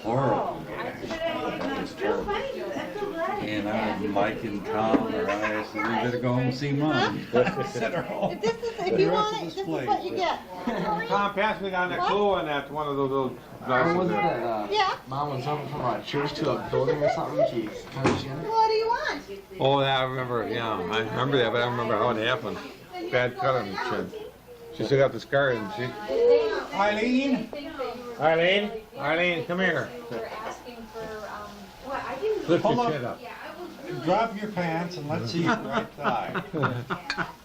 horrible. And Mike and Tom or I said, we better go home and see Mom. Send her home. If you want it, this is what you get. Tom, pass me down that clue on that one of those little glasses Was there. that, Yeah. Mom was jumping from a church to a building or something. She kind of shit. What do you want? Oh, yeah, I remember. Yeah, I remember that, but I don't remember how it happened. Bad cut on the chin. She still got the scar, didn't she? Eileen? Eileen, come here. Lift Hold your on. chin up. Drop your pants and let's see your right thigh.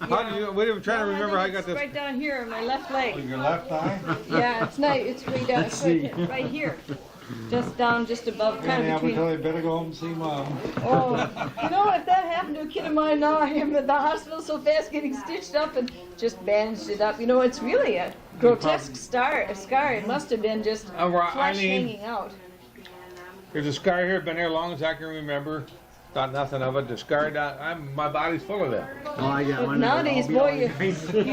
How do you? We were trying to remember how I got It's this. right down here on my left leg. Your left thigh? Yeah, it's not, it's way down, it's right here. Just down, just above, kind Yeah, of we between. tell you better go home and see Mom. Oh, you know, if that happened to a kid of mine now, I am at the hospital so fast getting stitched up and just bandaged it up. You know, it's really a grotesque scar. It must have been just Oh, well, flesh Eileen. hanging out. There's a scar here. Been here as long as I can remember. Thought nothing of it. The scar down. My body's full of that. Oh, I got But one. nowadays, boy, yeah, but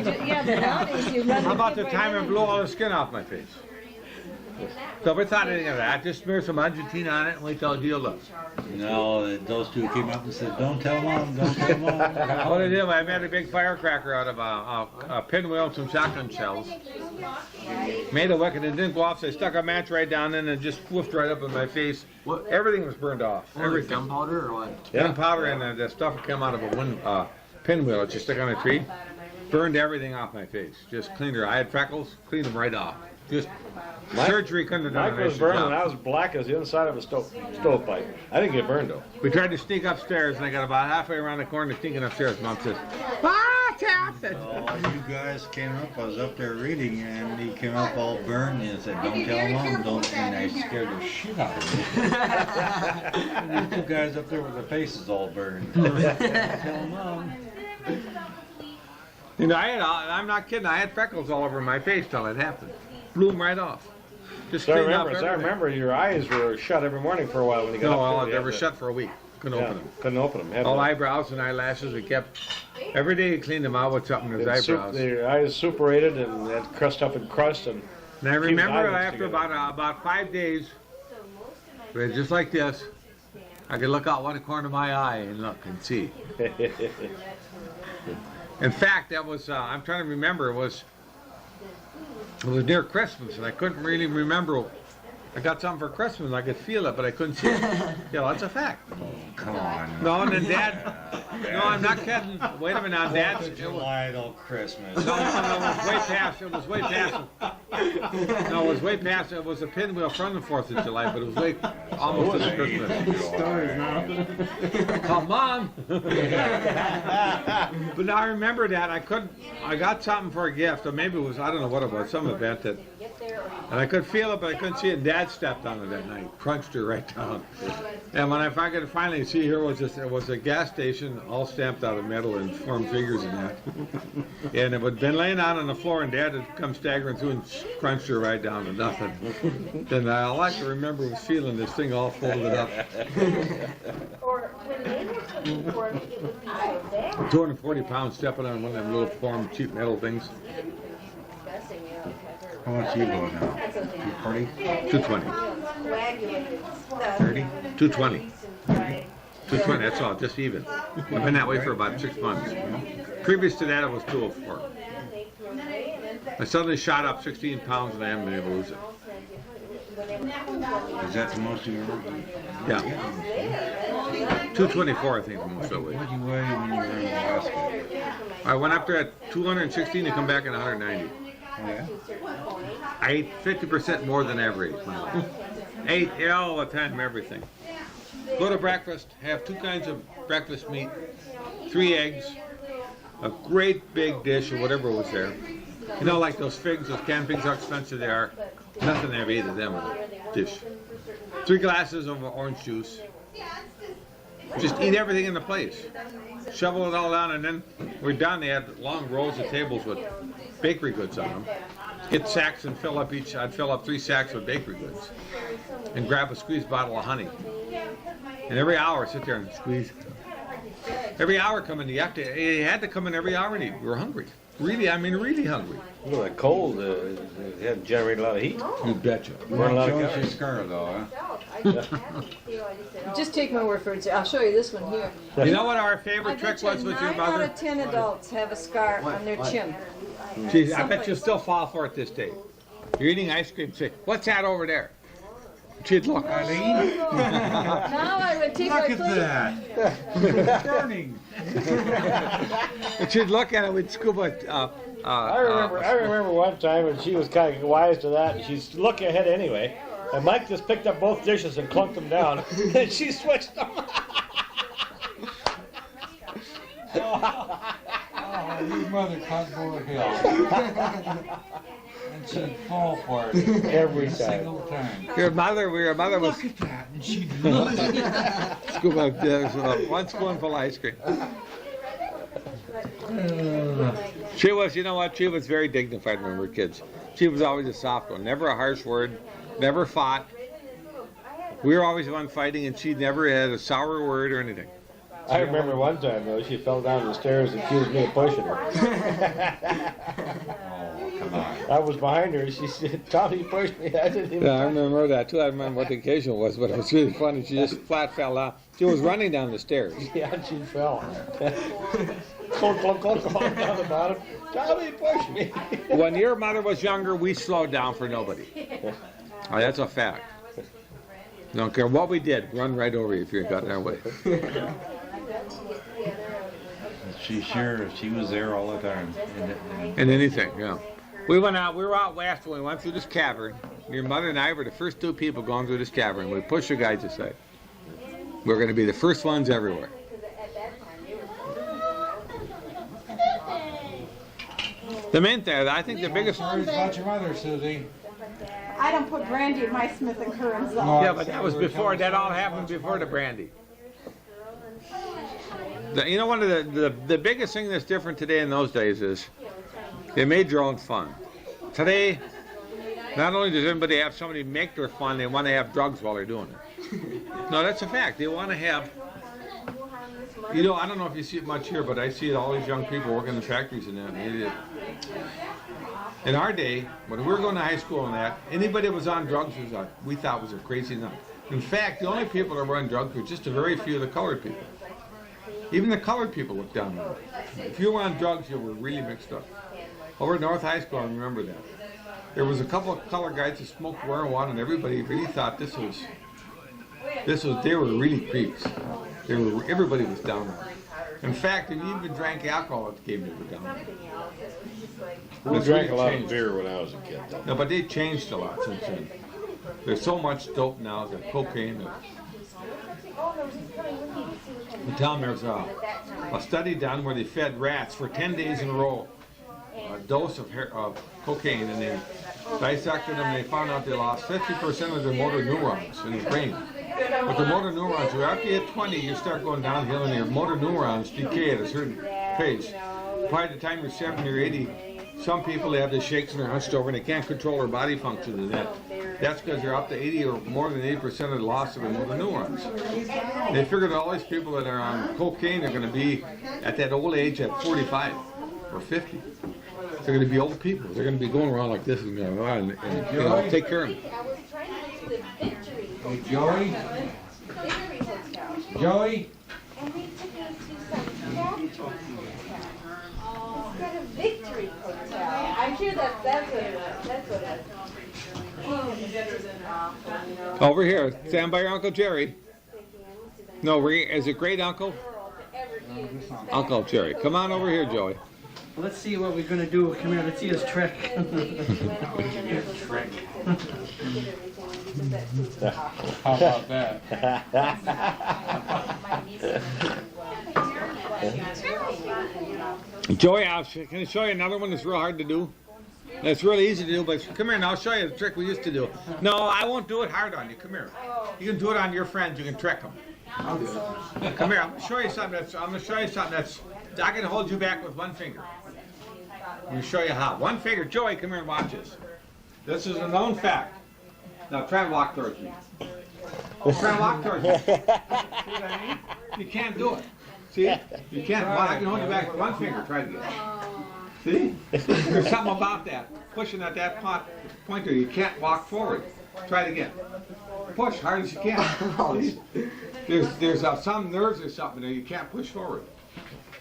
nowadays you run. How the about kid the right time in it blew all the skin off my face? So we thought anything of that. Just smear some Argentine on it and wait till it healed up. No, those two came up and said, don't tell Mom, don't tell Mom. What I did, I made a big firecracker out of a pinwheel and some shotgun shells. Made a wick and it didn't go off, so I stuck a match right down in and it just woofed right up in my face. What? Everything was burned off. Everything. Everything. Gunpowder or what? Gunpowder and the stuff that came out of a pinwheel that you stick on a tree. Burned everything off my face. Just cleaned her. I had freckles, cleaned them right off. Just surgery couldn't have done Mike a was nicer burning, job. and I was black as the inside of a stovepipe. I didn't get burned though. We tried to sneak upstairs, and I got about halfway around the corner sneaking upstairs. Mom says, "Watch out!" Oh, you guys came up, I was up there reading, and he came up all burned and said, don't tell Mom, don't, and I scared the shit out of me. And these two guys up there with their faces all burned. Don't tell Mom. You know, I'm not kidding. I had freckles all over my face till it happened. Blew them right off. Just So I cleaned up remember, everything. your eyes were shut every morning for a while when you got No, up well, there. they were shut for a week. Couldn't open them. Couldn't open them. All eyebrows and eyelashes. We kept every day. He cleaned them out with something in his eyebrows. Their eyes suppurated and had crust up and crust and. And I remember eyelids after together. about 5 days, it was just like this. I could look out one corner of my eye and look and see. In fact, that was, I'm trying to remember, it was near Christmas, and I couldn't really remember. I got something for Christmas, and I could feel it, but I couldn't see it. Yeah, that's a fact. Come on. No, and then Dad, no, I'm not kidding. Wait a minute, now Dad's, it July till Christmas. was way past, it was way past. No, it was way past, it was a pinwheel from the 4th of July, but it was way, almost to the Christmas. Stories now. Call Mom. But now I remember that I got something for a gift, or maybe it was, I don't know what it was, some event that, and I could feel it, but I couldn't see it. And Dad stepped on it that night, crunched her right down. And when I could finally see her, it was a gas station, all stamped out of metal and formed figures in that. And it had been laying out on the floor, and Dad had come staggering through and crunched her right down to nothing. Then all I can remember was feeling this thing all folded up. Or when they were cooking for me, it would be so bad. 240 pounds stepping on one of them little formed cheap metal things. How much you go now? 240? 220. Coagulated stuff. 30? 220. 220, that's all, just even. I've been that way for about 6 months. Previous to that, it was 204. I suddenly shot up 16 pounds and I haven't been able to lose it. Is that the most you ever? Yeah. 224, I think, the most I weighed. What did you weigh when you were in Alaska? I went up there at 216 to come back at 190. Oh, yeah? I ate 50% more than average. Ate all the time, everything. Go to breakfast, have 2 kinds of breakfast meat, 3 eggs, a great big dish of whatever was there. You know, like those figs, those canned figs, how expensive they are. Nothing to have either of them in a dish. 3 glasses of orange juice. Just eat everything in the place. Shovel it all down, and then we're done. They had long rows of tables with bakery goods on them. Get sacks and fill up each. I'd fill up 3 sacks with bakery goods, and grab a squeeze bottle of honey. And every hour, sit there and squeeze. Every hour come in. You had to come in every hour and eat. We were hungry. Really, I mean, really hungry. Well, that cold had generated a lot of heat. You betcha. Burn a lot of Show us your calories. scar though, Just take my word for it. I'll show you this one here. You know what our I favorite trick bet was you with your 9 out mother? of 10 adults have a scar on their chin. Geez, I bet you'll still fall for it this day. You're eating ice cream, say, what's that over there? She'd look. Eileen? Now I would take my Look plate. at that. It's burning. And she'd look at it with scuba. I remember one time when she was kind of wise to that, and she's looking ahead anyway. And Mike just picked up both dishes and clunked them down, and she switched them. Oh, your mother can't go to hell. And she'd fall for it Every time. single time. Your mother was Look at that. And she'd look. scuba. One spoonful of ice cream. She was, you know what? She was very dignified when we were kids. She was always a soft one. Never a harsh word. Never fought. We were always the one fighting, and she never had a sour word or anything. I remember one time though, she fell down the stairs and accused me of pushing her. Oh, come on. I was behind her. She said, "Tommy pushed me." I didn't even. Yeah, I remember that too. I remember what the occasion was, but it was really funny. She just flat fell down. She was running down the stairs. Yeah, she fell. Clunk, clunk, clunk, clunk down the bottom. Tommy pushed me. When your mother was younger, we slowed down for nobody. Oh, that's a fact. Don't care what we did, run right over you if you got in our way. She was there all the time. And anything, yeah. We were out west when we went through this cavern. Your mother and I were the first 2 people going through this cavern. We pushed the guys aside. We're going to be the first ones everywhere. The main thing, I think the biggest. Stories about your mother, Susie. I don't put brandy in my Smith and Curran's. Yeah, but that was before. That all happened before the brandy. You know, one of the biggest thing that's different today in those days is they made your own fun. Today, not only does everybody have somebody make their fun, they want to have drugs while they're doing it. No, that's a fact. They want to have. You know, I don't know if you see it much here, but I see all these young people working in the factories and that. In our day, when we were going to high school and that, anybody that was on drugs we thought was a crazy nut. In fact, the only people that were on drugs were just a very few of the colored people. Even the colored people looked down on it. If you were on drugs, you were really mixed up. Over at North High School, I remember that. There was a couple of colored guys that smoked marijuana, and everybody really thought they were really creeps. Everybody was down on it. In fact, if you even drank alcohol at the game, they were down on it. We It's drank really a lot changed. of beer when I was a kid, though. No, but they've changed a lot since then. There's so much dope now, the cocaine. Tell me, there's a study done where they fed rats for 10 days in a row a dose of cocaine, and they dissected them, and they found out they lost 50% of their motor neurons in the brain. But the motor neurons, after you hit 20, you start going downhill, and your motor neurons decay at a certain pace. By the time you're 70 or 80, some people they have the shakes and they're hunched over and they can't control their body function, and that's because they're up to 80 or more than 80% of the loss of their motor neurons. They figured all these people that are on cocaine are going to be at that old age at 45 or 50. They're going to be old people. They're going to be going around like this and going on and you know, take care of them. Hey, Joey? Joey? Got a Victory Hotel. I'm sure that's what it is. Over here, stand by your Uncle Jerry. No, is it great uncle? Uncle Jerry. Come on over here, Joey. Let's see what we're gonna do. Come here, let's see his trick. How about that? Joey, can I show you another one that's real hard to do? It's really easy to do, but come here and I'll show you the trick we used to do. No, I won't do it hard on you. Come here. You can do it on your friends. You can trick them. Come here. I'm going to show you something that's. I can hold you back with one finger. I'm going to show you how. One finger. Joey, come here and watch this. This is a known fact. Now try and walk towards me. Try and walk towards me. See what I mean? You can't do it. See? You can't. Well, I can hold you back with one finger. Try it again. See? There's something about that. Pushing at that point there, you can't walk forward. Try it again. Push hard as you can. See? There's some nerves or something there, you can't push forward.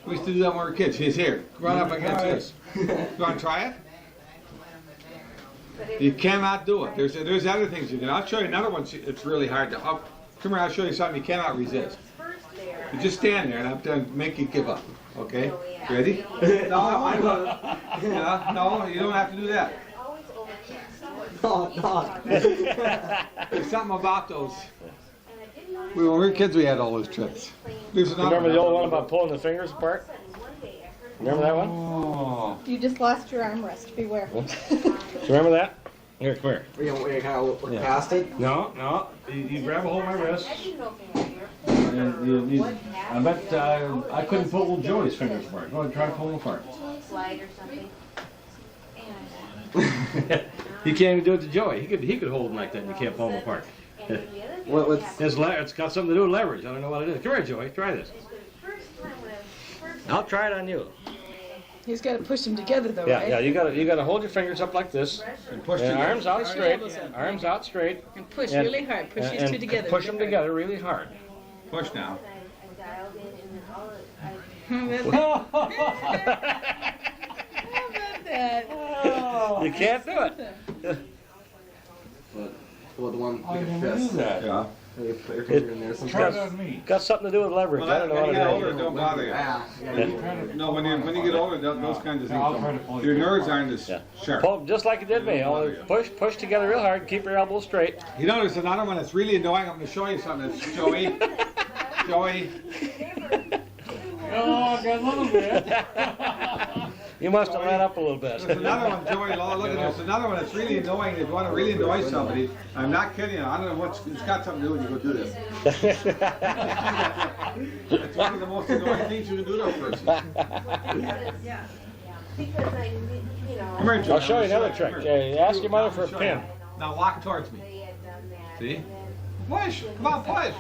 We used to do that when we were kids. He's here. Run up against this. You want to try it? You cannot do it. There's other things you can. I'll show you another one. It's really hard to. Come here. I'll show you something you cannot resist. You just stand there, and I'm going to make you give up. Okay? Ready? No, no, you don't have to do that. There's something about those. When we were kids, we had all those tricks. Remember the old one about pulling the fingers apart? Remember that one? Oh. You just lost your armrest. Beware. Do you remember that? Here, come here. We kind of look past it. No, no. You grab a hold of my wrist. And I bet I couldn't pull little Joey's fingers apart. Go ahead, try to pull them apart. Slide or something. You can't even do it to Joey. He could hold them like that and you can't pull them apart. It's got something to do with leverage. I don't know what it is. Come here, Joey. Try this. I'll try it on you. He's got to push them together though, Yeah, right? yeah. You gotta hold your fingers up like this, And push and together. arms out straight. Arms out straight. And push And- really hard. Push these two together. Push them really together really hard. Push now. hard. How about that? You can't do it. Well, the one I with didn't your do fist. that. Yeah. You put your finger in there Try it sometimes. on me. Got something to do with leverage. Well, I don't know when what you get it older, is. don't bother you. No, when you get older, those kinds of things I'll try to pull don't. you Your through. nerves aren't as Yeah. sharp. Pull just like you did me. Only push together real hard. Keep your elbows straight. You know, there's another one that's really annoying. I'm going to show you something. That's Joey. Joey. Oh, I got a little bit. You must have ran up a little There's bit. another one, Joey. Look at this. Another one that's really annoying. If you want to really annoy somebody, I'm not kidding you. I don't know what's. It's got something to do when you go do this. It's one of the most annoying things you can do to a person. Come Because I, you know. here, Joey. I'll show you another trick. Ask your mother for a Show pin. you. Now walk towards me. They had done that. See? Push. Come on, push.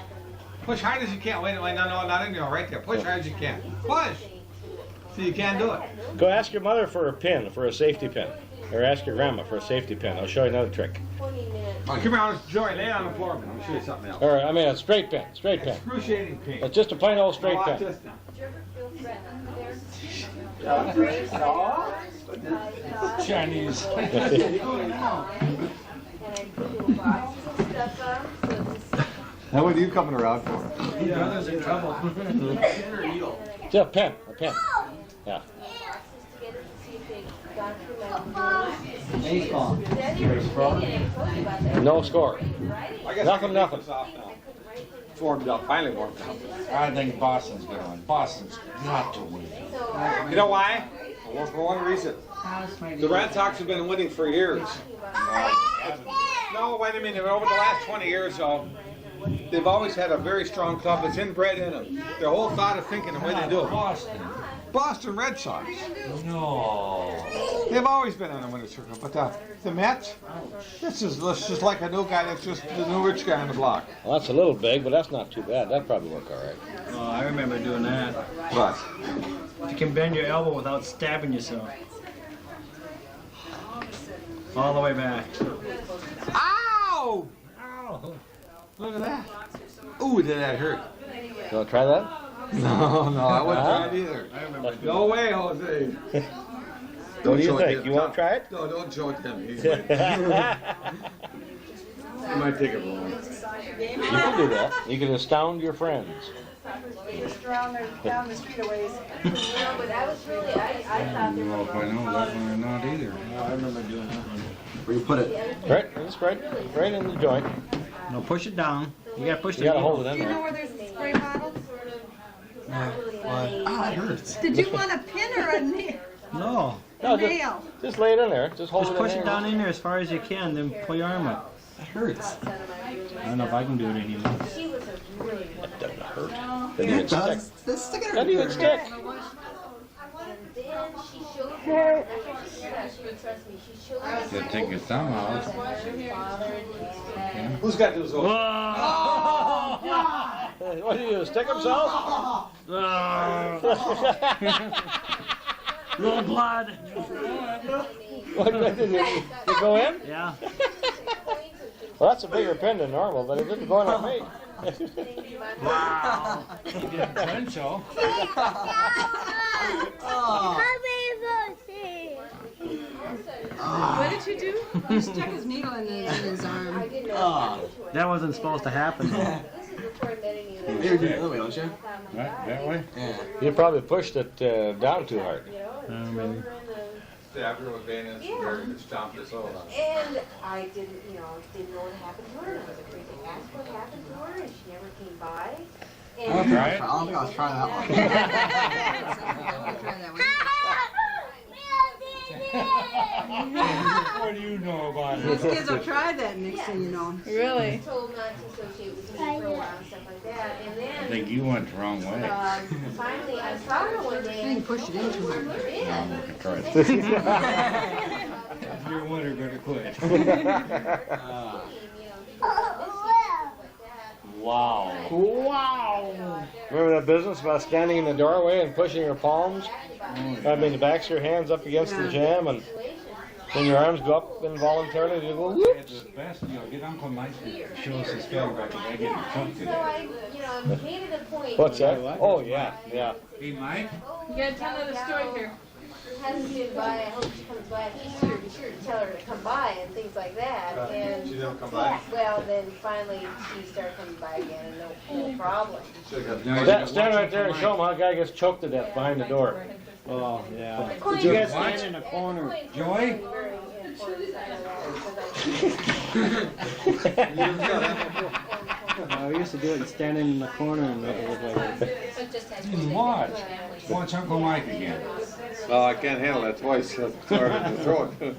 Push hard as you can. Wait, no, not in there. Right there. Push hard as you can. Push. See, you can't do it. Go ask your mother for a pin, for a safety pin. Or ask your grandma for a safety pin. I'll show you another trick. 20 minutes. Come here, Joey. Lay on the floor. Let me show you something else. Or, I mean, a straight pin. Straight pin. Excruciating pain. It's just a plain old straight Watch pin. this now. Did you ever feel threatened there? Chinese. And I put little boxes and stuff on, so it's Now what are you coming around for? Brother's in trouble. Just a pin. A pin. Yeah. boxes together to see if they've gone through my windows. Baseball. Did I ever told you about that? No score. I guess Nothing, I can nothing. take this off now. Warmed up. Finally warmed up. I think Boston's gonna win. Boston's got to win. You know why? Well, for one reason. The Red Sox have been winning for years. No, wait a minute. Over the last 20 years, they've always had a very strong club that's inbred in them. Their whole thought of thinking the way they do it. Boston. Boston Red Sox. No. They've always been on the winner's circle. But the Mets, this is just like a new guy that's just the new rich guy on the block. Well, that's a little big, but that's not too bad. That'd probably work all right. Oh, I remember doing that. But You can bend your elbow without stabbing yourself. All the way back. ow! Ow! Look at that. Ooh, did that hurt? You want to try that? No, I wouldn't try it either. I remember. No way, Jose. What do you show it think? to You him. want to try it? No, don't show it to him. He might take it wrong. You can do that. You can astound your friends. Down the street a ways. No, but I was really, I thought they I don't know were if I know that one or not either. I remember doing that. Where you put it? Right? Just right in the joint. No, push it down. You gotta push You gotta hold it Do in you know there. where there's a spray bottle? Ah, it hurts. Did you want a pin or a No. No, nail? just lay it in there. Just hold Just it push in it there. down in there as far as you can, then pull your arm up. It hurts. I don't know if I can do it anymore. She was a really good It doesn't hurt. Doesn't It even stick. does. This stick it Doesn't even stick. And then she showed me, she said she would trust me, she showed me. Gotta take your thumb out. Who's got those? What do you do? Stick himself? Little blood. What did you go in? Yeah. Well, that's a bigger pin than normal, but it didn't go in on me. Wow. Potential. What did you do? He stuck his needle in his arm. That wasn't supposed to happen. You're doing it the other way, don't you? That way? Yeah. You probably pushed it down too hard. Maybe. After what Van is, stomped us all on. And I didn't know what happened to her. And I was afraid to ask what happened to her, and she never came by. I And don't think I was trying that What do you know about it? Those kids will try that next thing you know. Really? told not to associate with me for a while and stuff like that. And I then think you went the wrong way. finally I saw her one day. You pushed it in too hard. You're in. If you're a winner, better quit. Wow. Remember that business about standing in the doorway and pushing your palms? I mean, the backs of your hands up against the jamb, and then your arms go up involuntarily. You go whoop. It's the best, get Uncle Mike to show us his film record. I get in trouble So today. I made it a point. What's that? Oh yeah, yeah. Hey, Mike? You gotta tell another story here. Hasn't been by. I hope she comes by this year. Be sure to tell her to come by and things like that. And She didn't come by? well, then finally she started coming by again, and no problem. Stand right there and show them how a guy gets choked to death behind the door. Oh, yeah. Did You guys stand in a corner. Joy? I used to do it standing in the corner and make it look like that. Watch. Watch Uncle Mike again. Oh, I can't handle that twice. Sorry to throw it.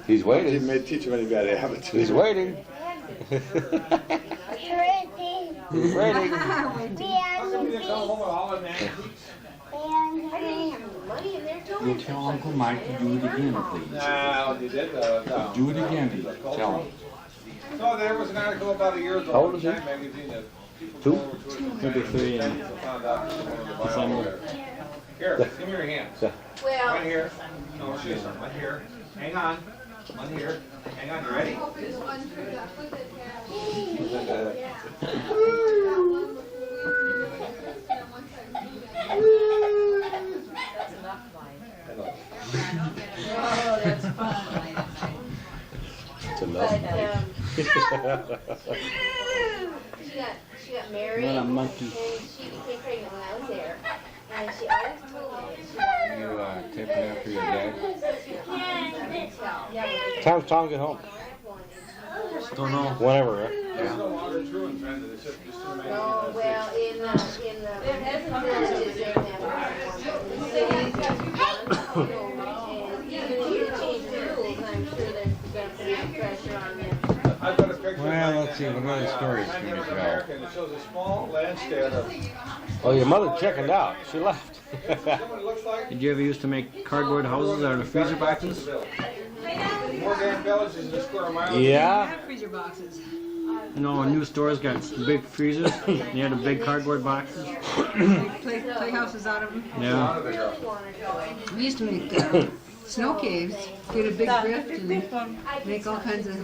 He's waiting. May teach him any bad habits. He's waiting. He's waiting. You tell Uncle Mike to do it again, please. No, you did no. Do it again, tell him. No, there was an article about a year ago. How old is he? Time magazine that people Two? go over to Maybe 3 and found out she wanted to buy all December. their- Here, give me your hands. Well, One here. No, she isn't. One here. Hang on. One here. Hang on. You ready? It's enough. she got married, What a and monkey. she became pregnant when I was there. And she always told me that You take it after your dad? Time's Tom get home. Don't know. Whenever, right? There's no longer true in trend. It's just too many. oh, well, in the villages, they have cities, and even if you change the rules, I'm sure there's going to be pressure on them. I've got a picture. Well, let's see, what other stories can we Native tell? American. It shows a small landscape of Oh, your mother chickened out. She left. what it looks like. Did you ever used to make cardboard houses out of freezer boxes? More damn villages in a square mile. Yeah. Have freezer boxes. You know, new stores got big freezers. They had the big cardboard boxes. Play houses out of them. Yeah. We used to make snow caves, get a big drift and make all kinds of.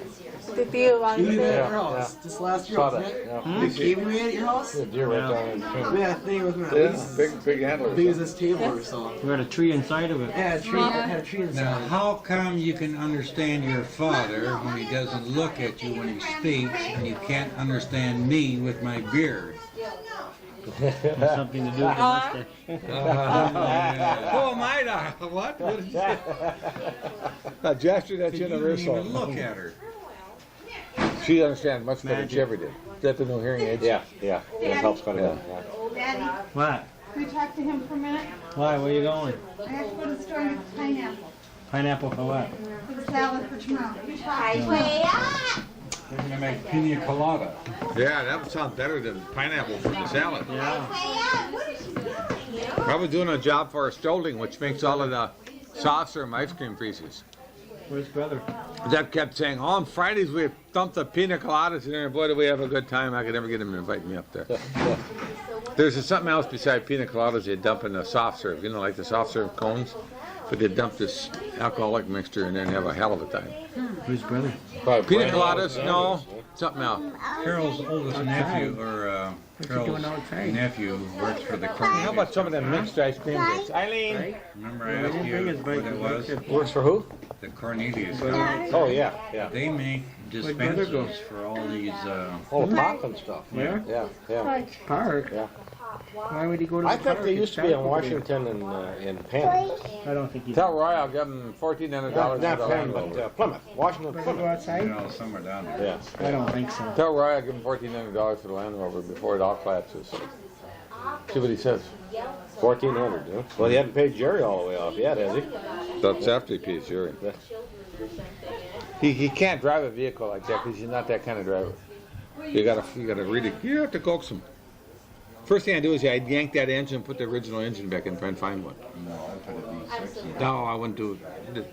You did that at your Yeah, house. This last year, Saw wasn't that. it? Yeah. Big cave we had at your house? The deer right down in We had a thing with at least big as handlers. big as this table or so. We had a tree inside of it. Yeah, a tree, had a tree Now, inside. how come you can understand your father when he doesn't look at you when he speaks, and you can't understand me with my beard? Has something to do with the mustache. Oh, am I not? What? What did you say? I gestured at You didn't even look at her. She understands much better than Magic. she ever did. Is that the new hearing aids? Yeah, yeah. It helps quite a bit. Yeah. Daddy, What? can we talk to him for a minute? Why? Where you going? I have to go to the store and get pineapple Pineapple for what? for the salad for tomorrow. You talk. They're gonna make pina colada. Yeah, that would sound better than pineapple from the salad. Yeah. Probably doing a job for our Stolding, which makes all of the saucer and ice cream pieces. Where's brother? That kept saying, oh, on Fridays we dump the pina coladas in there, and boy, do we have a good time. I could never get him to invite me up there. There's something else besides pina coladas they dump in the soft serve, you know, like the soft serve cones. But they dump this alcoholic mixture in there and have a hell of a time. Who's brother? Pina coladas, no, something else. Carol's oldest nephew, or Carol's nephew, works for the Carnegie. How about some of them mixed ice cream bits? Eileen? Remember I asked you what it was? Works for who? The Cornelius guy. Oh, yeah, yeah. They make dispensers for all these, Oh, pop and stuff. Where? Yeah. Park. Yeah. Why would he go to the I park? think they used to be in Washington and in Penn. I don't think he's. Tell Roy I'll give him $1,400 Not for the Penn, Land but Rover. Plymouth, Washington, Go Plymouth. outside? you know, somewhere down there. Yeah. I don't think so. Tell Roy I'll give him $1,400 for the Land Rover before it all collapses. See what he says. 1,400, huh? Well, he hadn't paid Jerry all the way off yet, has he? That's after he pays Jerry. He can't drive a vehicle like that because he's not that kind of driver. You gotta really, you have to coax him. First thing I do is I yank that engine and put the original engine back in and try and find one. No, I put it in 6. No, I wouldn't do it.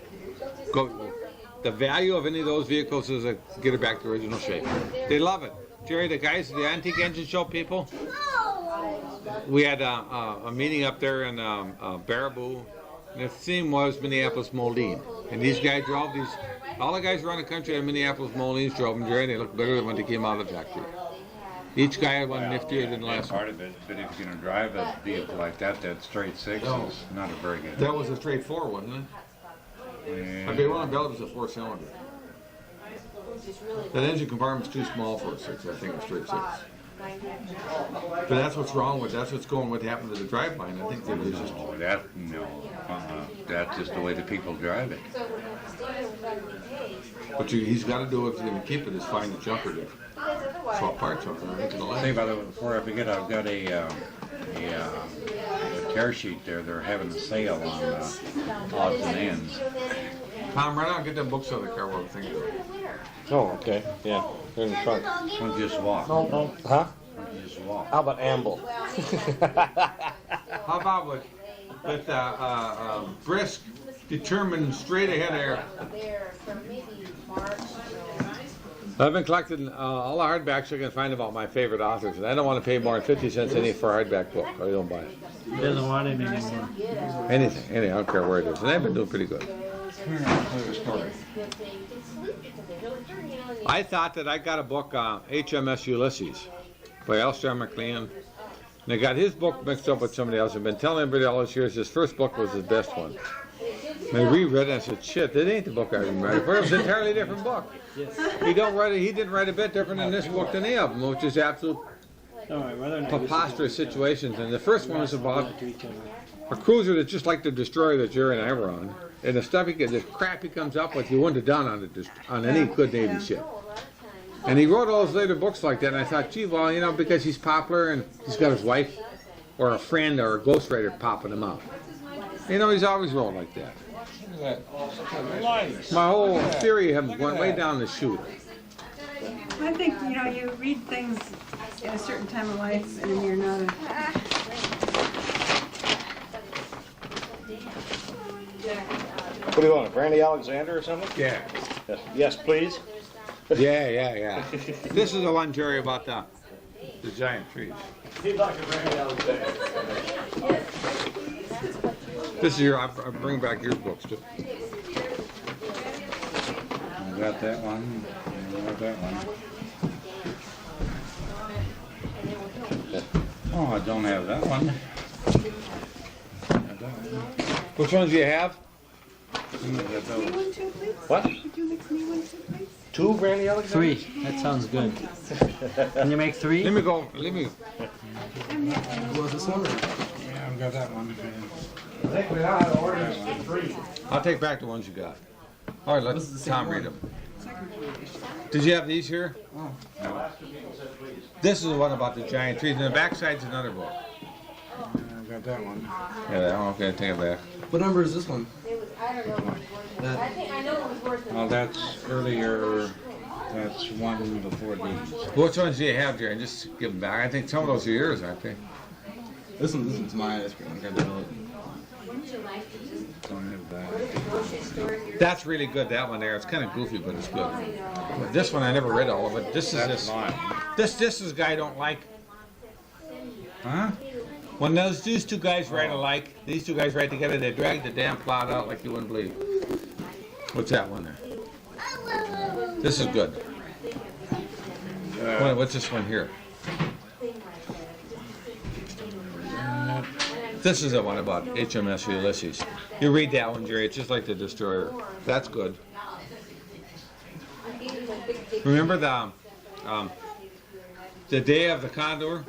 The value of any of those vehicles is to get it back to original shape. They love it. Jerry, the guys, the antique engine show people, we had a meeting up there in Baraboo, and the theme was Minneapolis Moline. And these guys drove these, all the guys around the country had Minneapolis Molines drove them, Jerry, and they looked better than when they came out of the factory. Each guy had one niftier than the last one. Part of it, but if you're gonna drive a vehicle like that, that straight 6 No. is not a very good. That was a straight 4, wasn't it? Yeah. I mean, one of Bell was a 4-cylinder. That engine compartment's too small for a 6, I think, a straight 6. But that's what's wrong with, that's what's going, what happened to the driveline. I think they was just, That's just the way the people drive it. what he's gotta do if he's gonna keep it is find the junker to swap parts on it. Right to the Say, left. by the way, before I forget, I've got a tear sheet there. They're having a sale on odds and ends. Tom, right now, get them books out of the car while the thing is. Oh, okay, yeah, they're in the trunk. Why don't you just walk? Huh? Why don't you just walk? How about amble? How about with brisk, determined, straight ahead air? There for maybe March. I've been collecting all the hardbacks I can find about my favorite authors, and I don't want to pay more than 50 cents any for a hardback book. I don't buy it. He doesn't want it anymore. Anything, I don't care where it is. And they've been doing pretty good. Come here, I'll tell you a story. I thought that I got a book, HMS Ulysses, by Alistair MacLean. And I got his book mixed up with somebody else. I've been telling everybody all these years his first book was his best one. And I reread it and I said, shit, that ain't the book I remember. It was an entirely different book. He didn't write a bit different in this book than any of them, which is absolute No, I'd rather not. preposterous situations. And the first one was about a cruiser that's just like the destroyer that Jerry and I were on. And the stuff the crap he comes up with, you wouldn't have done on any good Navy ship. And he wrote all those later books like that, and I thought, gee, well, you know, because he's popular and he's got his wife or a friend or a ghostwriter popping him out. You know, he's always wrote like that. My whole theory of him went way down the chute. I think, you know, you read things at a certain time of life and you're not a... What do you want, a Brandy Alexander or something? Yeah. Yes, please. Yeah. This is the one, Jerry, about the giant trees. He'd like a Brandy Alexander. This is I bring back your books too. I got that one. I got that one. Oh, I don't have that one. Which ones do you have? What? Could you mix me one too, please? 2 Brandy Alexander? 3. That sounds good. Can you make 3? Let me go. Let me. Yeah, I've got that one. I think we ought to order this for 3. I'll take back the ones you got. All right, let Tom read them. Did you have these here? No. This is the one about the giant trees, and the backside's another book. I've got that one. Yeah, that one. Okay, take it back. What number is this one? It was, I don't know. I think I know it was worth it. Oh, that's earlier. That's one before these. Which ones do you have, Jerry? Just give them back. I think some of those are yours, aren't they? This one's mine. I got it. Don't have that. That's really good. That one there. It's kind of goofy, but it's good. But this one I never read all of it. This is That's this. mine. This is a guy I don't like. Huh? When these two guys write alike, these two guys write together, they drag the damn plot out like you wouldn't believe. What's that one there? This is good. What's this one here? This is the one about HMS Ulysses. You read that one, Jerry. It's just like the Destroyer. That's good. Remember the Day of the Condor?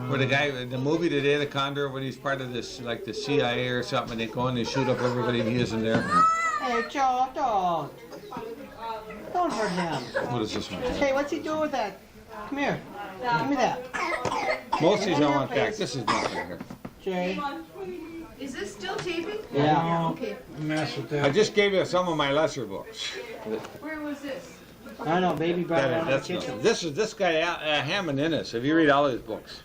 Where the guy in the movie The Day of the Condor, when he's part of this, like the CIA or something, and they go in and shoot up everybody he is in there. Hey, Joe, don't. Don't hurt him. What is this one? Hey, what's he doing with that? Come here. Give me that. Most of these I want back. This is nothing here. Jay. Is this still taping? Yeah. Okay. Mess with that. I just gave you some of my lesser books. Where was this? I know, baby brought it out of the That's kitchen. nothing. This is this guy Hammond Innes. If you read all his books,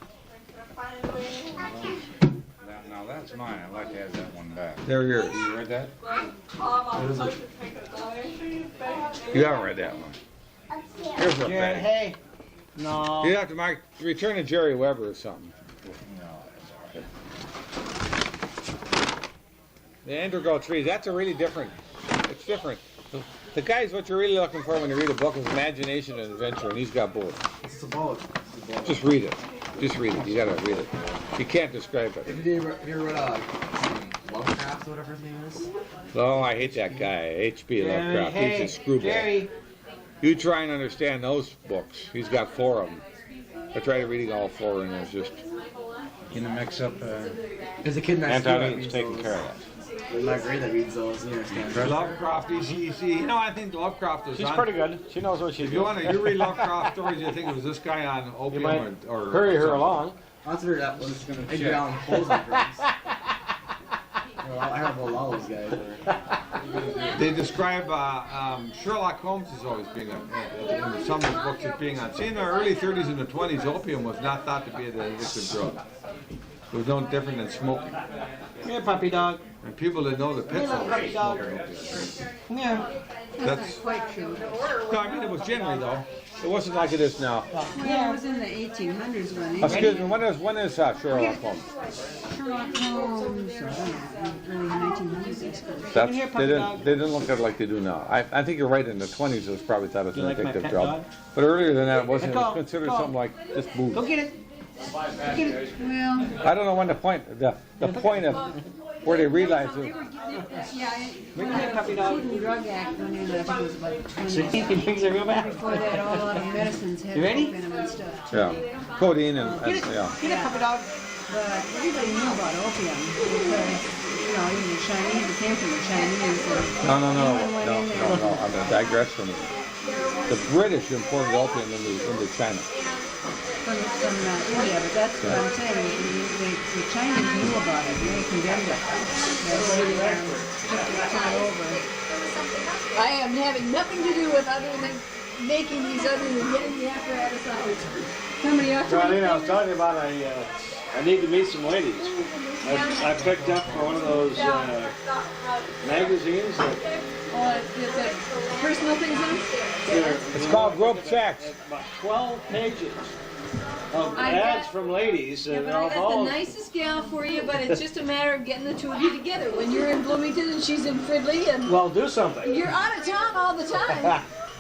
Now that's mine. I'd like to have that one back. they're yours. You read that? You haven't read that one. Here's what Jared, back. hey. No. You have to mark return to Jerry Weber or something. The Endergo trees. That's a really different. It's different. The guy's what you're really looking for when you read a book is imagination and adventure, and he's got both. It's about. Just read it. Just read it. You gotta read it. You can't describe it. Have you ever read Lovecraft or whatever his name is? Oh, I hate that guy, H.P. Lovecraft. He's a screwball. Jerry. You try and understand those books. He's got 4 of them. I tried reading all 4, and it's just Gonna mix up. There's a kid next door that Antonine's reads taking those. care of that. There's my grade that reads those. You understand? Lovecraft, you know, I think Lovecraft is She's on. pretty good. She knows what she's If you doing. want to, you read Lovecraft stories, you think it was this guy on You opium might or hurry her something. along. That's where that was Edgar Allan Poe's influence. I heard about all those guys. They describe Sherlock Holmes as always being in some of his books as being on. See, in the early 30s and the 20s, opium was not thought to be an addictive drug. It was no different than smoking. Come here, puppy dog. And people that know the pitfalls of Puppy dog. smoking opium. Come here. That's Quite true. no, I mean it was generally though. It wasn't like it is now. Well, it was in the 1800s when Excuse me, when is Sherlock Holmes? Sherlock Holmes, I don't know, early 1900s, I suppose. That's, here, they puppy didn't dog. they didn't look at it like they do now. I think you're right. In the 20s, it was probably thought of as You an like my addictive pet drug. dog? But earlier than that, it wasn't. It Go, was considered go. something like just booze. Go get it. Go get it. Well, I don't know when the point of where they realized they it. were, yeah, Bring when here, the puppy dog. Food and Drug Act went in, I think it was about 20. He thinks they're real bad. Before that, all of the medicines had You ready? dope in them and stuff too. Yeah, codeine and Get it. yeah. Get it, puppy dog. But everybody knew about opium because, you know, even the Chinese, it came from the Chinese. No. Anyone went in there. I'm gonna digress from it. The British imported opium into China. From India, but that's what I'm saying. The Chinese knew about it and they condemned it. They took it over. I am having nothing to do with other than making these other than getting the apparatus out. Somebody else. Charlene, I was telling you about I need to meet some ladies. I picked up one of those magazines that Is it personal things in? It's called Group Checks. about 12 pages of I ads got- from ladies. Yeah, And but I got the all nicest gal for you, but it's just a matter of getting the two of you together. When you're in Bloomington and she's in Fridley and well, do something. you're out of town all the time.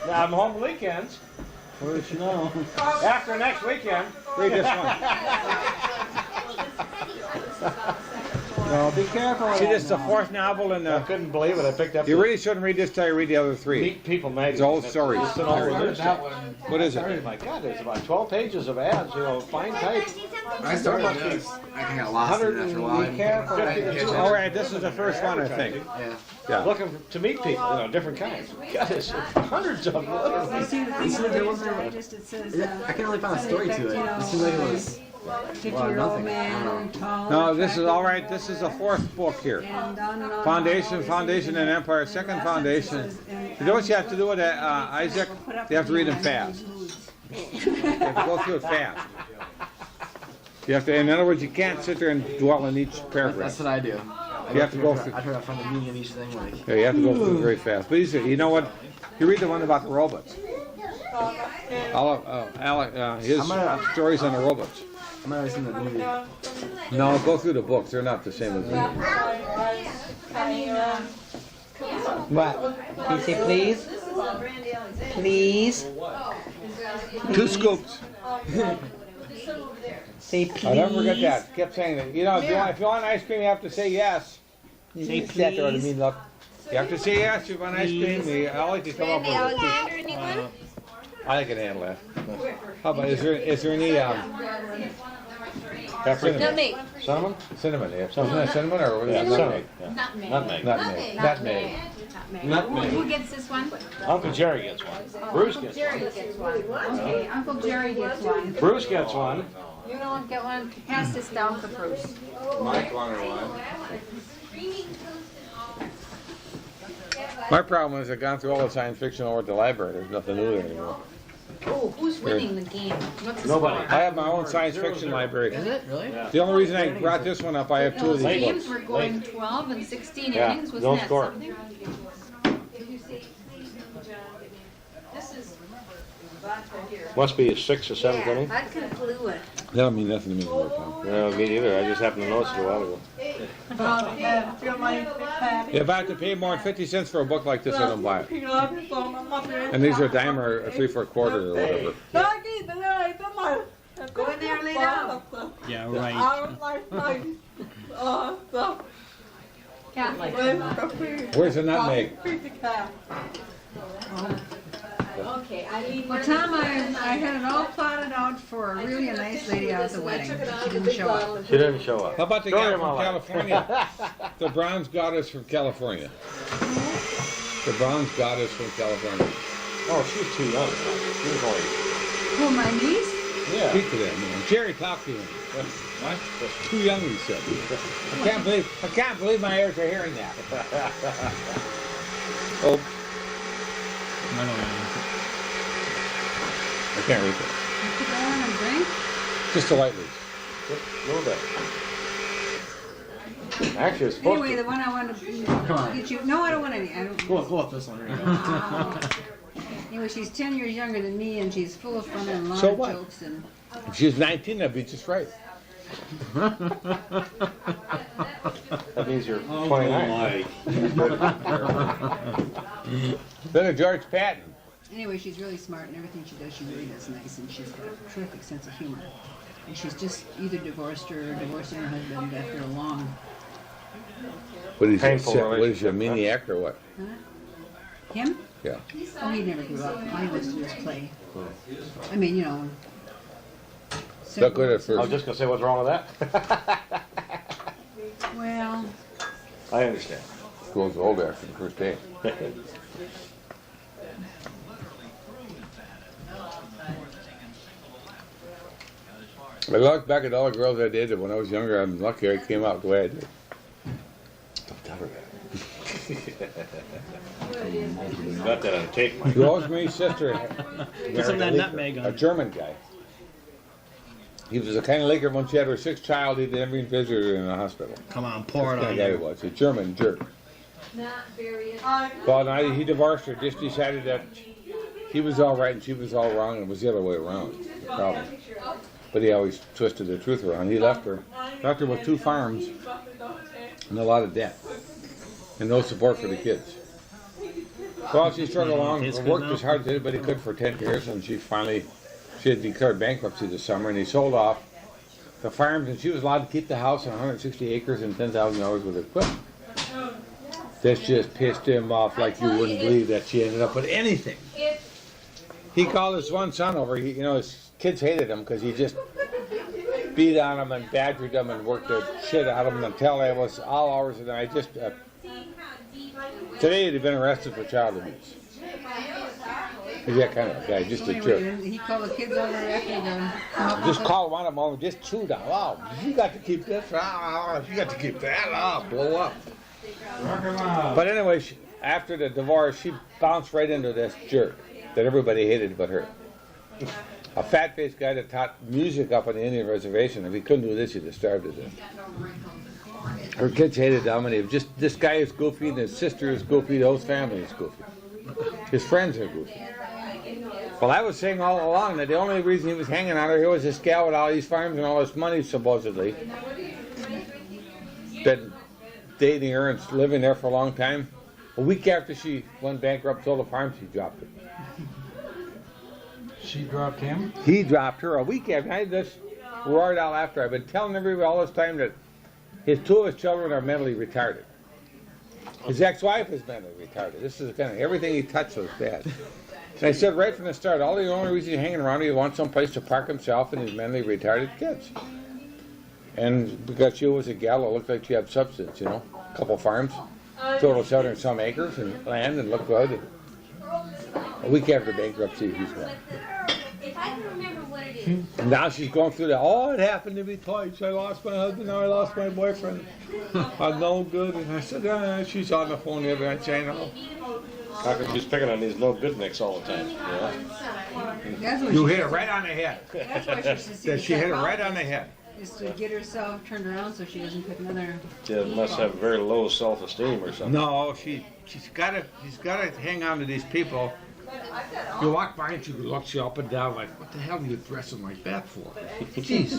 Now, I'm home weekends. Where did you know? After next weekend. Read this one. No, be careful. with See, that this is the now. 4th novel in I the. couldn't believe it. I picked up You the really shouldn't read this till you read the other 3. Meet People magazine. It's old stories. It's an old Very news good. stuff. What is Oh it? my God, there's about 12 pages of ads, fine type. I started this. I kind of lost it after a while. Be careful. All right, this is the first one, I think. Yeah. Yeah. Looking to meet people, different kinds. God, there's hundreds of them. You see the thing Listen, on there the wasn't- internet, just it says, I can only find a story to it. It seemed like it was. 50-year-old nothing. man, tall. No, this is attractive, all right. This is the 4th book here. and on and on. Foundation and Empire, second foundation. You know what you have to do with Isaac? You have to read them fast. You have to go through it fast. You have to, in other words, you can't sit there and dwell on each That's paragraph. what I do. You have to go through. I try to find the meaning of each thing. Like. Yeah, you have to go through it very fast. But you know what? You read the one about the robots. His stories on the robots. I'm not seen the movie. No, go through the books. They're not the same as me. What? Can you say please? Please? 2 scoops. Say please. I'll never forget that. Kept saying that. You know, if you want ice cream, you have to say yes. Say You sat there with a please. mean look. You have to say yes. You want ice cream. I like to come up with it. I can handle that. How about, is there any, pepper? Nutmeg. Cinnamon? Cinnamon, yeah. Isn't that cinnamon or what is it? Nutmeg. Nutmeg. Nutmeg. Nutmeg. Nutmeg. Who gets this one? Uncle Jerry gets one. Bruce gets Jerry one. gets one. Okay, Uncle Jerry gets one. Bruce gets one. You don't get one. Pass this down for Bruce. Mike wanted one. My problem is I've gone through all the science fiction over at the library. There's nothing new there anymore. Oh, who's winning the game? What's the Nobody. score? I have my own science fiction library. Is it really? The only reason I brought this one up, I have 2 of Those these games books. were going 12 and 16 Yeah, innings. Wasn't don't that score. something? Must be a 6th or 7th Yeah, inning. vodka fluid. That don't mean nothing to me anymore, Tom. No, me neither. I just happened to notice it a while ago. If I have to pay more than 50 cents for a book like this, I don't buy it. And these are a dime or a 3 for a quarter or whatever. Go in there and lay down. Yeah, right. Where's the nutmeg? Okay, I need Well, Tom, I had it all plotted out for a really nice lady out at the wedding. She didn't show up. She didn't show up. How about the Story guy of my from life. California? The bronze goddess from California. The bronze goddess from California. Oh, she's too young. She was only. Who, my niece? Yeah. Speak to them, man. Jerry, talk to him. What? Too young, he said. I can't believe my ears are hearing that. Oh, I don't know. I can't read it. You put that on a drink? Just a light read. A little bit. Actually, it's supposed Anyway, to. the one I wanted to get you. No, I don't want any. I don't. Go with this one. Right? Anyway, she's 10 years younger than me, and she's full of fun and a lot So of what? jokes. And If she was 19, that'd be just right. That means you're Oh, 29. Then a George Patton. anyway, she's really smart, and everything she does, she really does nice, and she's got a terrific sense of humor. And she's just either divorced or divorcing her husband after a long. What is Painful he, what is he, a relationship, huh? maniac or what? Him? Yeah. Oh, he never grew up. All he was to do was play. I mean, you know. Not good at I was first. just gonna say, what's wrong with that? Well, I understand. Grows old after the first day. I look back at all the girls I dated when I was younger. I'm lucky I came out the way I did. Don't tell her that. Got that on tape, Mike. Rosemary's sister Put some of that married nutmeg on a it. German guy. He was the kind of Laker when she had her 6th child, he never even visited her in the hospital. Come on, pour it That's on the kind of guy he you. was, a German jerk. Not very. Well, now he divorced her, just decided that he was all right and she was all wrong, and it was the other way around. Problem. But he always twisted the truth around. He left her with 2 farms and a lot of debt, and no support for the kids. Well, she struggled along, Kids worked good as hard as anybody could for 10 years, and she had declared bankruptcy this summer, and he sold off the farms, and she was allowed to keep the house and 160 acres and $10,000 worth of equipment. This just pissed him off like you wouldn't believe that she ended up with anything. He called his one son over. His kids hated him because he just beat on them and badgered them and worked the shit out of them until it was all hours of the night. Today he'd have been arrested for child abuse. He's that kind of guy, just a anyway, jerk. then he called the kids over after the. Just call one of them over, just chewed on. Oh, you got to keep this. You got to keep that. Oh, blow up. But anyway, after the divorce, she bounced right into this jerk that everybody hated but her. A fat-faced guy that taught music up on the Indian reservation. If he couldn't do this, he'd have starved to death. Her kids hated him, and this guy is goofy, and his sister is goofy, the whole family is goofy. His friends are goofy. Well, I was saying all along that the only reason he was hanging on her here was this gal with all these farms and all this money, supposedly. Been dating her and living there for a long time. A week after she went bankrupt, sold the farm, she dropped it. She dropped him? He dropped her a week after. I just roared out after. I've been telling everybody all this time that two of his children are mentally retarded. His ex-wife is mentally retarded. This is the kind of everything he touched was bad. And I said right from the start, the only reason he's hanging around, he wants some place to park himself and his mentally retarded kids. And because she was a gal, it looked like she had substance, you know, a couple farms, total 700 and some acres and land, and looked good. A week after bankruptcy, he's gone. If I can remember what it is. And now she's going through that. Oh, it happened to me twice. I lost my husband, now I lost my boyfriend. I'm no good. And I said, she's on the phone every night saying, oh. How come she's picking on these no good nicks all the time? That's what You she hit it should- right on the head. That's what she should see. She hit it right on the head. Is to get herself turned around so she doesn't pick another. She must have very low self-esteem or something. No, she's gotta hang on to these people. You walk by and she looks you up and down like, what the hell are you dressing like that for? Jeez.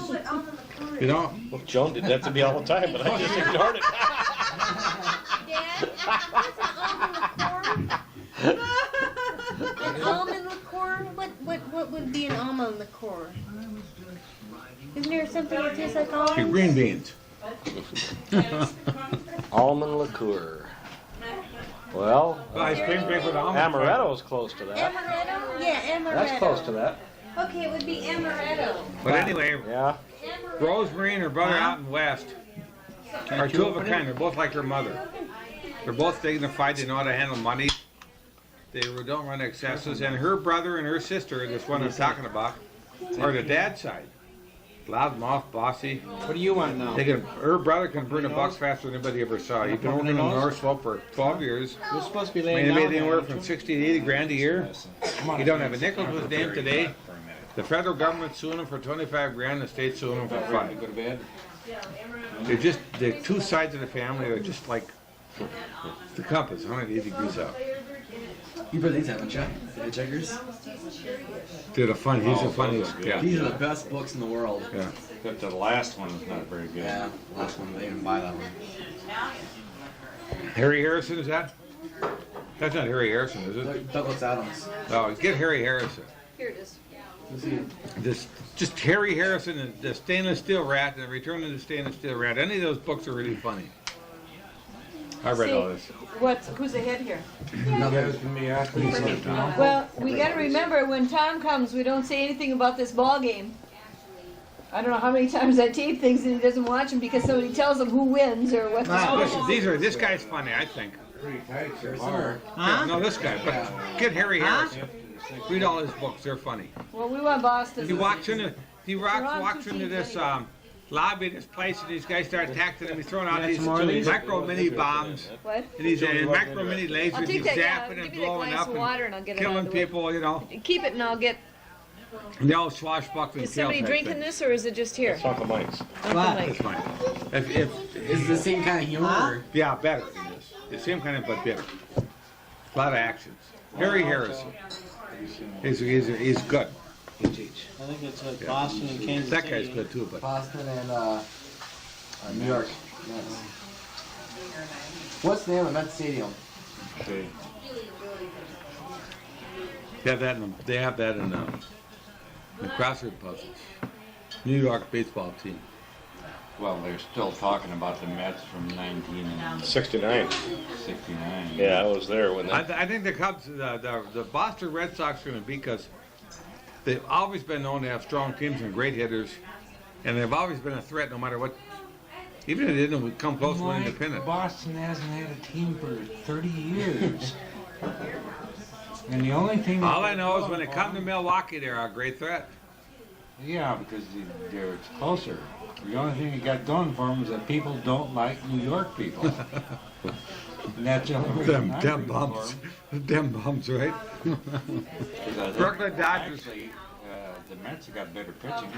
You know? Well, Joan did that to me all the time, but I just ignored it. Dad, an almond liqueur? What would be an almond liqueur? Isn't there something that tastes like Your almonds? green beans. Almond liqueur. Well, Ice cream drink with almond. amaretto's close to that. Amaretto? Yeah, amaretto. That's close to that. Okay, it would be amaretto. But anyway, Yeah. Rosemary and her brother out in West are two of a kind. They're both like her mother. They're both dignified. They know how to handle money. They don't run excesses. And her brother and her sister, this one I'm talking about, are the dad's side. Loudmouth, bossy. What do you want now? Her brother can burn a buck faster than anybody ever saw. He's been working in the North Slope for 12 years. You're supposed to be I laying mean, he down made anywhere there, from aren't 60 to 80 grand a year. He don't have a nickel to his name today. The federal government's suing him for 25 grand. The state's suing him for 5. Go to bed. The two sides of the family are just like the compass, 180 degrees out. You've read these, haven't you? The Hitchhikers? They're the fun. He's the funniest. Yeah. These are the best books in the world. Yeah. But the last one is not very good. Yeah, last one, they didn't buy that one. Harry Harrison, is that? That's not Harry Harrison, is it? Douglas Adams. Oh, get Harry Harrison. Here it is. This just Harry Harrison and the Stainless Steel Rat and the Return of the Stainless Steel Rat. Any of those books are really funny. I read all this. Who's ahead here? Nothing. Well, we gotta remember, when Tom comes, we don't say anything about this ball game. I don't know how many times I tape things and he doesn't watch them because somebody tells him who wins or what the score is. This guy's funny, I think. Huh? No, this guy. But get Harry Harrison. Read all his books. They're funny. Well, we want Boston. He walks into on two this teams lobby of this place, and these guys start attacking him. He's throwing out these more of these? micro mini bombs, What? and he's micro mini lasers. I'll He's take that, yeah. zapping and Give me that blowing glass up of water and I'll get and it out killing of the way. people. You know, Keep it and I'll get. and they all swashbuckling. Is somebody drinking this or is it just here? It's Uncle Mike's. Uncle Mike. That's fine. If Is it the same kind of humor? Huh? or- yeah, better than this. The same kind of, but better. A lot of actions. Harry Harrison. He's good. I think it's Boston and Kansas That City. guy's good too, but. Boston and New York. Yes. What's the name of Met Stadium? Okay. They have that in the crossword puzzles. New York baseball team. Well, they're still talking about the Mets from 69. 1969. Yeah, I was there when that. I think the Cubs, the Boston Red Sox are going to beat because they've always been known to have strong teams and great hitters, and they've always been a threat no matter what. Even if they didn't come close to winning the pennant. Boston hasn't had a team for 30 years. And the only thing... All I know is when they come to Milwaukee, they're a great threat. Yeah, because they're closer. The only thing you got going for them is that people don't like New York people. And that's the only reason I'm Them rooting for bums. 'em. Them bums, right? Brooklyn Dodgers. Actually, the Mets have got better pitching.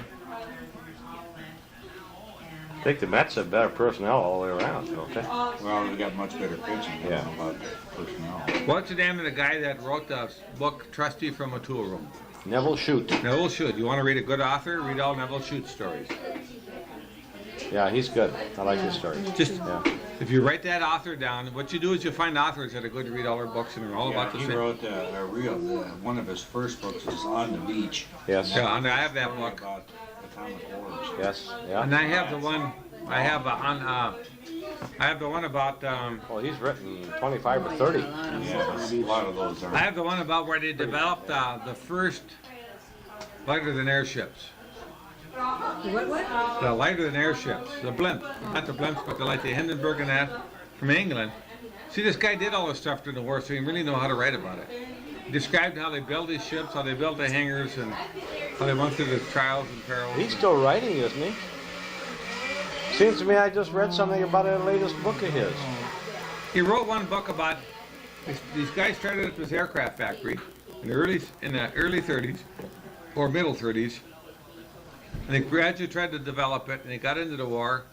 I think the Mets have better personnel all the way around, don't they? Well, they got much better pitching. I Yeah. don't know about personnel. What's the name of the guy that wrote the book Trustee from a Tool Room? Neville Shute. Neville Shute. You want to read a good author? Read all Neville Shute's stories. Yeah, he's good. I like his stories. Just Yeah. if you write that author down, what you do is you find authors that are good to read all their books and they're all about the He same. wrote one of his first books was On the Beach. Yes. Yeah, and I have that book. About atomic wars. Yes. Yeah. And I have the one. I have I have the one about. Well, he's written 25 or 30. Yeah, a lot of those are. I have the one about where they developed the first lighter than airships. What? The lighter than airships. The blimp. Not the blimps, but the like the Hindenburg and that from England. See, this guy did all this stuff during the war, so he really know how to write about it. He described how they built these ships, how they built the hangars, and how they went through the trials and perils. He's still writing, isn't he? Seems to me I just read something about a latest book of his. He wrote one book about these guys started up this aircraft factory in the early 30s or middle 30s, and they gradually tried to develop it, and they got into the war.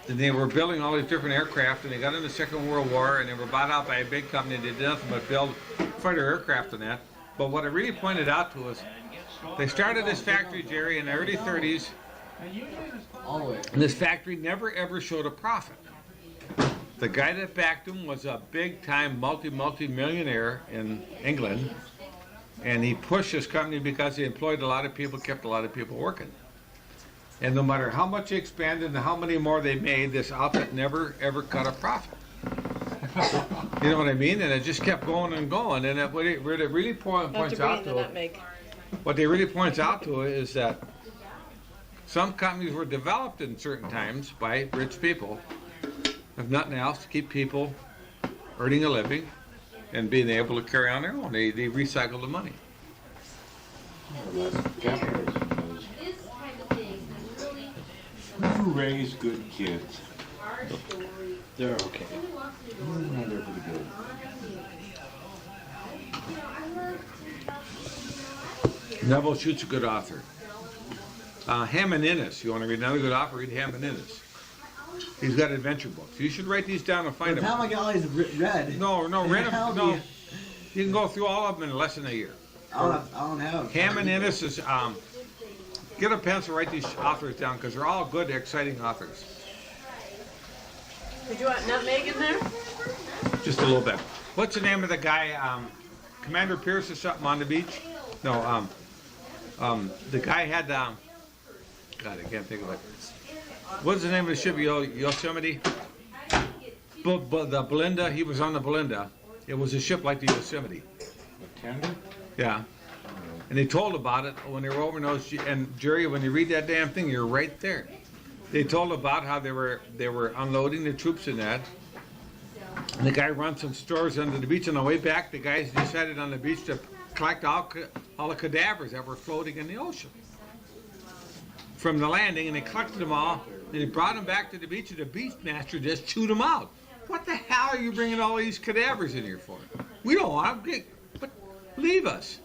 And they were building all these different aircraft, and they got into the Second World War, and they were bought out by a big company that did nothing but build fighter aircraft and that. But what it really pointed out to us, they started this factory, Jerry, in the early 30s, and this factory never ever showed a profit. The guy that backed him was a big-time multi-millionaire in England, and he pushed his company because he employed a lot of people, kept a lot of people working. And no matter how much they expanded and how many more they made, this outfit never ever cut a profit. You know what I mean? And it just kept going and going. And what it really points out to, what they really points out to is that some companies were developed in certain times by rich people, if nothing else, to keep people earning a living and being able to carry on their own. They recycle the money. Capitalism is. You raise good kids. They're okay. They're pretty good. Neville Shute's a good author. Hammond Innes, you want to read another good author, read Hammond Innes. He's got adventure books. You should write these down and find them. How am I all these read? No, read How them. do No, you- you can go through all of them in less than a year. I don't have. Hammond Innes is, get a pencil, write these authors down because they're all good, exciting authors. Did you want nutmeg in there? Just a little bit. What's the name of the guy? Commander Pierce or something on the beach? No, the guy had, God, I can't think of it. What's the name of the ship? Yosemite? The Belinda, he was on the Belinda. It was a ship like the Yosemite. The tender? Yeah. And they told about it when they were over those, and Jerry, when you read that damn thing, you're right there. They told about how they were unloading the troops in that. And the guy runs some stores under the beach. On the way back, the guys decided on the beach to collect all the cadavers that were floating in the ocean from the landing, and they collected them all, and they brought them back to the beach, and the beach master just chewed them out. What the hell are you bringing all these cadavers in here for? We don't want them. But leave us.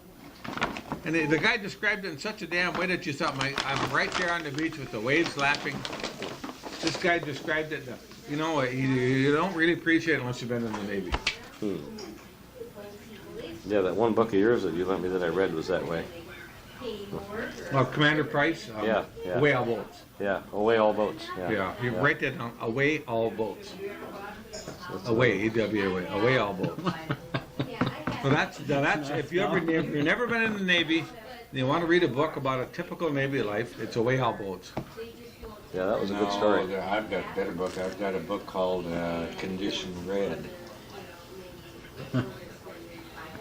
And the guy described it in such a damn way that you thought, I'm right there on the beach with the waves lapping. This guy described it, you know, you don't really appreciate it unless you've been in the Navy. Yeah, that one book of yours that you lent me that I read was that way. Well, Commander Price, Yeah. Away All Boats. Yeah, away all boats. Yeah, you write that down, Away All Boats. Away, AWA, Away All Boats. So that's if you've never been in the Navy and you want to read a book about a typical Navy life, it's Away All Boats. Yeah, that was a good story. No, I've got a better book. I've got a book called Condition Red.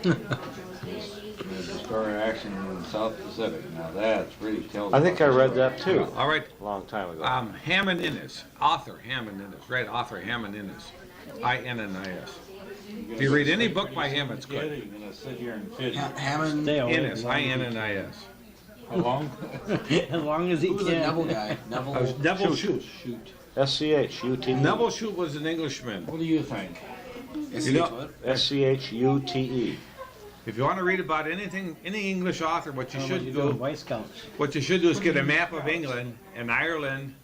The story of action in the South Pacific. Now that's really tells. I think I read that too. All right. A long time ago. Hammond Innes, author Hammond Innes, right? Author Hammond Innes, INNIS. If you read any book by him, it's good. You're gonna sit here and fidget. Hammond. Stay away. Innes, INNIS. How long? As long as he Who's the can. Neville guy? Neville. Neville Shute. Shoot. SCHUTE. Neville Shute was an Englishman. What do you think? You know, SCHUTE. if you want to read about anything, any English author, what you How should about you go to do, Boy Scouts? what you should do is get a map of England and Ireland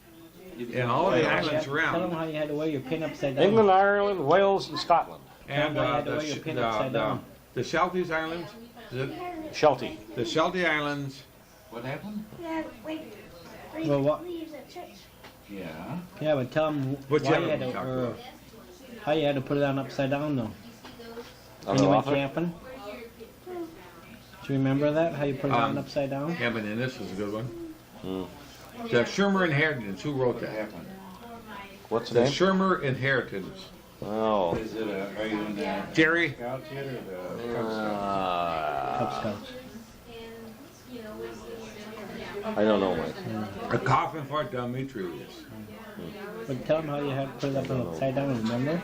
and all the islands Tell them around. how you had to wear your pin upside down. England, Ireland, Wales, and Scotland. And Tell them how you had to wear your pin upside down. the Shelties Islands, Sheltie. the Sheltie Islands, What happened? Well, what? Yeah. Yeah, but tell them What why you you had haven't to, talked or about. how you had to put it on upside down though. On When the you went waffle? camping. Do you remember that? How you put it on Um, upside down? yeah, but then this is a good one. Hmm. The Shermer Inheritance, who wrote What that? happened? What's the The name? Shermer Inheritance. Oh. Is it are you in the Jerry? Scouts yet or the Cub Cub Uh, Scouts. I don't know, Mike. A coffin for Demetrius. But tell them how you had to put it up on upside down. Remember?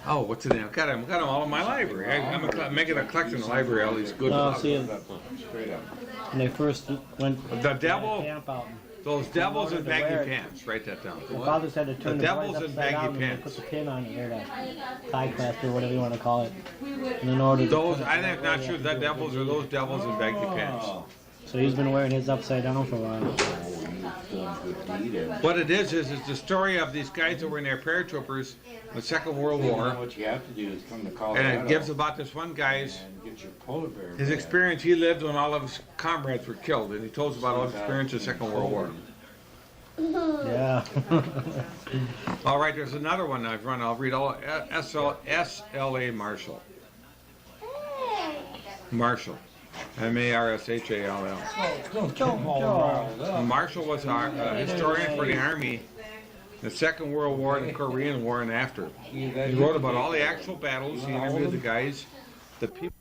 Oh, what's the name? Got them all in my library. I'm making a collection in the library, all these good No, books. see, Straight up. when they first went The devil, camp out, those devils in wanted to wear baggy it. pants. Write that down. the fathers had to turn The the, devils boys in upside baggy down and they pants. put the pin on it, or that tie clasp, or whatever you want to call it. And in order to Those, put it I'm together, not you sure have the to do it. devils are those devils in baggy pants. So he's been wearing his upside down for a while. Good deed and What it is the story of these guys that were in their paratroopers in the Second World you know War. what you have to do is come to Colorado And it gives about this one guy's, and get your polar bear. his badge. experience he lived when all of his comrades were killed. And he told us about all his experience in the Second World War. Yeah. All right, there's another one I've run. I'll read all SLA Marshall. Marshall. Marshall. Marshall was a historian for the Army, the Second World War, the Korean War, and after. He wrote about all the actual battles. He interviewed the guys, the people.